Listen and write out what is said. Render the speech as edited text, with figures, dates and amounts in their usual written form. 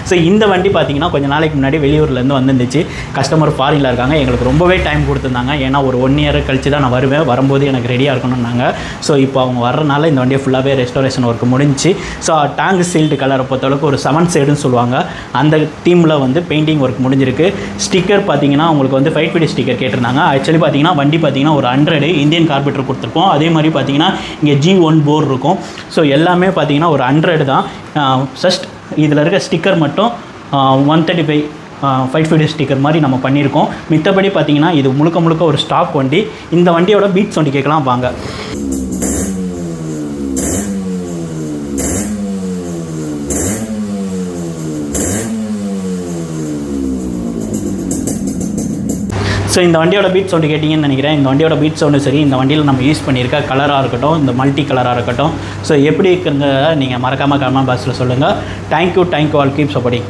So இந்த வண்டி பார்த்தீங்கன்னா கொஞ்சம் நாளைக்கு முன்னாடி வெளியூர்லேருந்து வந்துருந்துச்சு. கஸ்டமர் ஃபாரினில் இருக்காங்க. எங்களுக்கு ரொம்பவே டைம் கொடுத்துருந்தாங்க. ஏன்னா ஒரு 1 இயர் கழிச்சு தான் நான் வருவேன். வரும்போது எனக்கு ரெடியாக இருக்கணும்னாங்க. ஸோ இப்போ அவங்க வர்றதுனால இந்த வண்டியை ஃபுல்லாகவே ரெஸ்டோரேஷன் ஒர்க் முடிஞ்சு. ஸோ டேங்க் சீல்டு கலரை பொறுத்தளவுக்கு ஒரு 7 ஷேடுன்னு சொல்லுவாங்க. அந்த டீமில் வந்து பெயிண்டிங் ஒர்க் முடிஞ்சிருக்கு. ஸ்டிக்கர் பார்த்தீங்கன்னா உங்களுக்கு வந்து 5 ஃபீட் ஸ்டிக்கர் கேட்டிருந்தாங்க. ஆக்சுவலி பார்த்தீங்கன்னா வண்டி பார்த்தீங்கன்னா ஒரு 100 இந்தியன் கார்பெட்டர் கொடுத்துருக்கோம். அதே மாதிரி பார்த்தீங்கன்னா இங்கே G1 போர் இருக்கும். ஸோ எல்லாமே பார்த்தீங்கன்னா ஒரு 100 தான். ஜஸ்ட் இதில் இருக்க ஸ்டிக்கர் மட்டும் 135 5 ஃபீட் ஸ்டிக்கர் மாதிரி நம்ம பண்ணியிருக்கோம். மித்தபடி பார்த்தீங்கன்னா இது முழுக்க ஒரு ஸ்டாக் வண்டி. இந்த வண்டியோட பீட்ஸ் வண்டி கேட்கலாம் வாங்க. ஸோ இந்த வண்டியோட பீட் சவுண்டு கேட்டிங்கன்னு நினைக்கிறேன். இந்த வண்டியோட பீட் சவுண்டு சரி, இந்த வண்டியில் நம்ம யூஸ் பண்ணியிருக்க கலராக இருக்கட்டும், இந்த மல்டி கலராக இருக்கட்டும், ஸோ எப்படி இருக்குங்க நீங்கள் மறக்காமல் கமெண்ட் பாக்ஸில் சொல்லுங்கள். Thank you all, keep supporting.